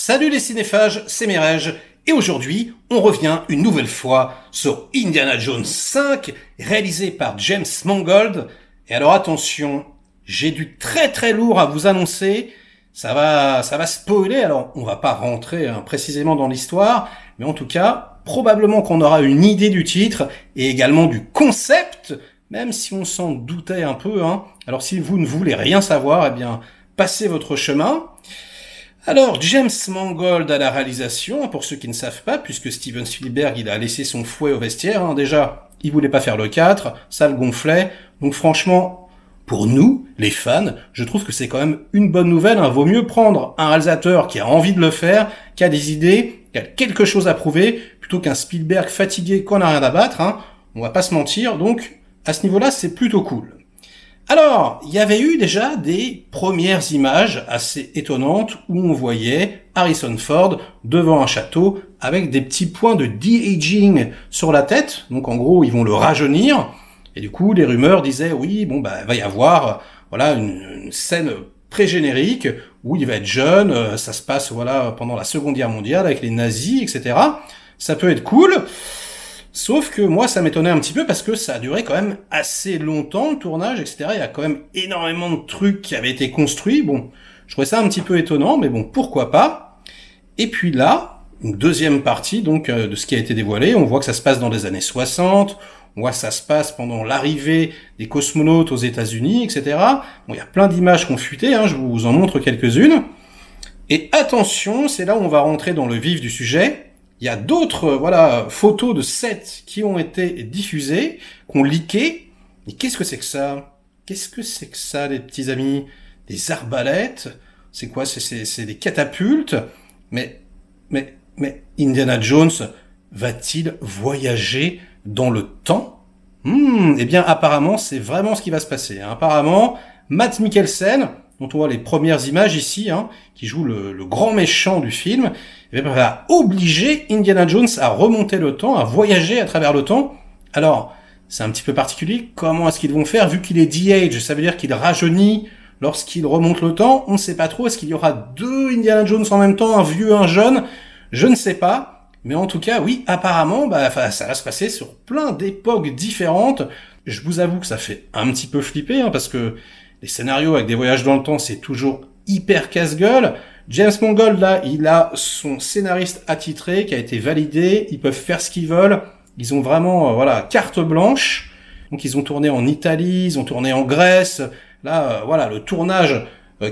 Salut les cinéphages, c'est Mireille, et aujourd'hui, on revient une nouvelle fois sur Indiana Jones 5, réalisé par James Mangold. Et alors attention, j'ai du très lourd à vous annoncer, ça va spoiler, alors on va pas rentrer précisément dans l'histoire, mais en tout cas, probablement qu'on aura une idée du titre, et également du concept, même si on s'en doutait un peu. Alors si vous ne voulez rien savoir, eh bien, passez votre chemin. Alors, James Mangold à la réalisation, pour ceux qui ne savent pas, puisque Steven Spielberg, il a laissé son fouet au vestiaire, déjà, il voulait pas faire le 4, ça le gonflait, donc franchement, pour nous, les fans, je trouve que c'est quand même une bonne nouvelle, vaut mieux prendre un réalisateur qui a envie de le faire, qui a des idées, qui a quelque chose à prouver, plutôt qu'un Spielberg fatigué qu'on n'a rien à battre, on va pas se mentir, donc, à ce niveau-là, c'est plutôt cool. Alors, il y avait eu déjà des premières images assez étonnantes où on voyait Harrison Ford devant un château avec des petits points de de-aging sur la tête. Donc en gros, ils vont le rajeunir. Et du coup, les rumeurs disaient oui, il va y avoir une scène pré-générique où il va être jeune. Ça se passe pendant la Seconde Guerre mondiale avec les nazis, etc. Ça peut être cool. Sauf que moi, ça m'étonnait un petit peu parce que ça a duré quand même assez longtemps, le tournage, etc. Il y a quand même énormément de trucs qui avaient été construits. Bon, je trouvais ça un petit peu étonnant, mais bon, pourquoi pas. Et puis là, une deuxième partie donc de ce qui a été dévoilé. On voit que ça se passe dans les années 60. On voit que ça se passe pendant l'arrivée des cosmonautes aux États-Unis, etc. Bon, il y a plein d'images qui ont fuité, je vous en montre quelques-unes. Et attention, c'est là où on va rentrer dans le vif du sujet. Il y a d'autres photos de sets qui ont été diffusées, qui ont leaké. Mais qu'est-ce que c'est que ça? Qu'est-ce que c'est que ça, les petits amis? Des arbalètes? C'est quoi? C'est des catapultes? Mais Indiana Jones va-t-il voyager dans le temps? Eh bien, apparemment, c'est vraiment ce qui va se passer. Apparemment, Mads Mikkelsen, dont on voit les premières images ici, qui joue le grand méchant du film, va obliger Indiana Jones à remonter le temps, à voyager à travers le temps. Alors, c'est un petit peu particulier. Comment est-ce qu'ils vont faire, vu qu'il est de-age? Ça veut dire qu'il rajeunit lorsqu'il remonte le temps. On ne sait pas trop. Est-ce qu'il y aura deux Indiana Jones en même temps, un vieux, un jeune? Je ne sais pas. Mais en tout cas, oui, apparemment, ça va se passer sur plein d'époques différentes. Je vous avoue que ça fait un petit peu flipper, parce que les scénarios avec des voyages dans le temps, c'est toujours hyper casse-gueule. James Mangold, là, il a son scénariste attitré qui a été validé. Ils peuvent faire ce qu'ils veulent. Ils ont vraiment, carte blanche. Donc, ils ont tourné en Italie, ils ont tourné en Grèce. Là, le tournage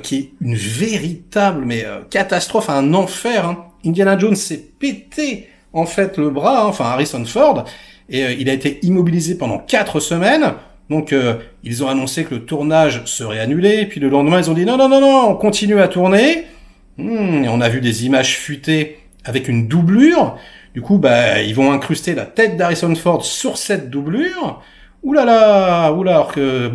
qui est une véritable catastrophe, un enfer. Indiana Jones s'est pété, en fait, le bras, Harrison Ford. Et il a été immobilisé pendant 4 semaines. Donc, ils ont annoncé que le tournage serait annulé. Puis le lendemain, ils ont dit non, on continue à tourner. Et on a vu des images fuitées avec une doublure. Du coup, ils vont incruster la tête d'Harrison Ford sur cette doublure. Alors que,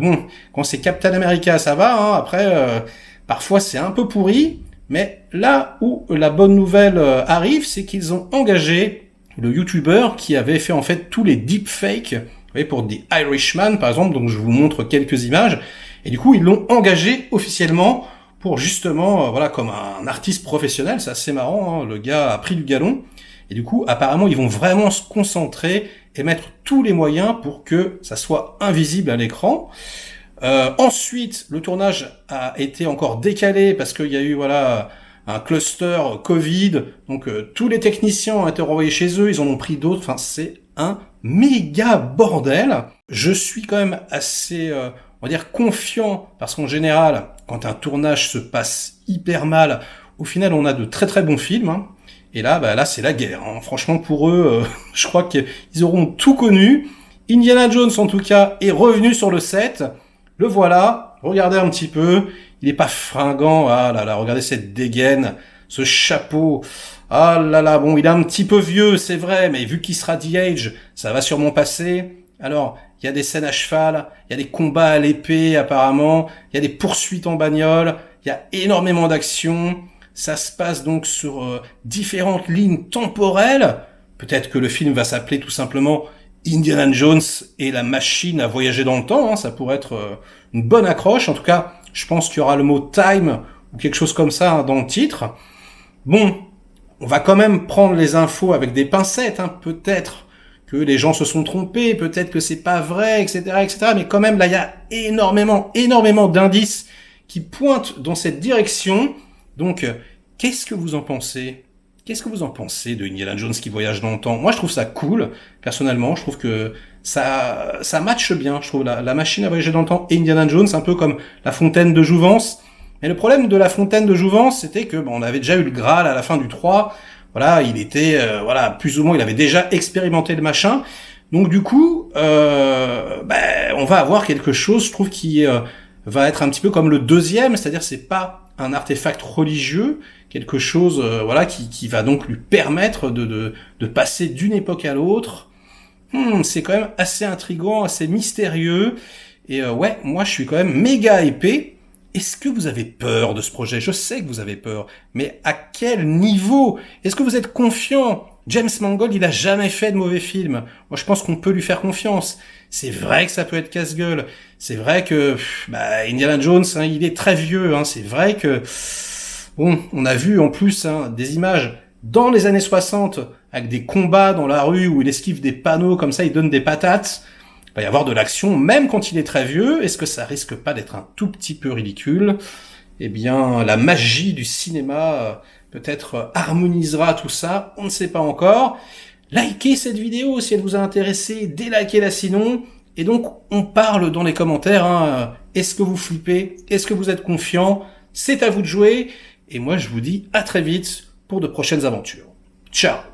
quand c'est Captain America, ça va. Après, parfois, c'est un peu pourri. Mais là où la bonne nouvelle arrive, c'est qu'ils ont engagé le YouTuber qui avait fait en fait tous les deepfakes. Vous voyez, pour The Irishman, par exemple, donc je vous montre quelques images. Et du coup, ils l'ont engagé officiellement pour justement, comme un artiste professionnel. C'est assez marrant, le gars a pris du galon. Et du coup, apparemment, ils vont vraiment se concentrer et mettre tous les moyens pour que ça soit invisible à l'écran. Ensuite, le tournage a été encore décalé parce qu'il y a eu, un cluster Covid. Donc, tous les techniciens ont été renvoyés chez eux. Ils en ont pris d'autres. C'est un méga bordel. Je suis quand même assez, confiant parce qu'en général, quand un tournage se passe hyper mal, au final, on a de très bons films. Et là, c'est la guerre. Franchement, pour eux, je crois qu'ils auront tout connu. Indiana Jones, en tout cas, est revenu sur le set. Le voilà. Regardez un petit peu. Il est pas fringant. Ah là là, regardez cette dégaine, ce chapeau. Ah là là, il est un petit peu vieux, c'est vrai, mais vu qu'il sera de-age, ça va sûrement passer. Alors, il y a des scènes à cheval, il y a des combats à l'épée apparemment, il y a des poursuites en bagnole, il y a énormément d'action. Ça se passe donc sur différentes lignes temporelles. Peut-être que le film va s'appeler tout simplement Indiana Jones et la machine à voyager dans le temps. Ça pourrait être une bonne accroche. En tout cas, je pense qu'il y aura le mot time ou quelque chose comme ça dans le titre. Bon, on va quand même prendre les infos avec des pincettes, hein. Peut-être que les gens se sont trompés, peut-être que c'est pas vrai, etc., etc. Mais quand même, là, il y a énormément d'indices qui pointent dans cette direction. Donc, qu'est-ce que vous en pensez? Qu'est-ce que vous en pensez de Indiana Jones qui voyage dans le temps? Moi, je trouve ça cool. Personnellement, je trouve que ça matche bien. Je trouve la machine à voyager dans le temps et Indiana Jones, un peu comme la fontaine de Jouvence. Mais le problème de la fontaine de Jouvence, c'était que on avait déjà eu le Graal à la fin du 3. Voilà, il était plus ou moins, il avait déjà expérimenté le machin. Donc du coup, on va avoir quelque chose, je trouve, qui va être un petit peu comme le deuxième, c'est-à-dire c'est pas un artefact religieux, quelque chose qui va donc lui permettre de passer d'une époque à l'autre. C'est quand même assez intriguant, assez mystérieux. Et moi je suis quand même méga épais. Est-ce que vous avez peur de ce projet? Je sais que vous avez peur, mais à quel niveau? Est-ce que vous êtes confiant? James Mangold, il a jamais fait de mauvais film. Moi, je pense qu'on peut lui faire confiance. C'est vrai que ça peut être casse-gueule. C'est vrai que Indiana Jones, hein, il est très vieux. Hein. C'est vrai que on a vu en plus des images dans les années 60 avec des combats dans la rue où il esquive des panneaux comme ça, il donne des patates. Il va y avoir de l'action, même quand il est très vieux. Est-ce que ça risque pas d'être un tout petit peu ridicule? Eh bien, la magie du cinéma peut-être harmonisera tout ça, on ne sait pas encore. Likez cette vidéo si elle vous a intéressé, délikez-la sinon. Et donc, on parle dans les commentaires. Est-ce que vous flippez? Est-ce que vous êtes confiant? C'est à vous de jouer. Et moi, je vous dis à très vite pour de prochaines aventures. Ciao!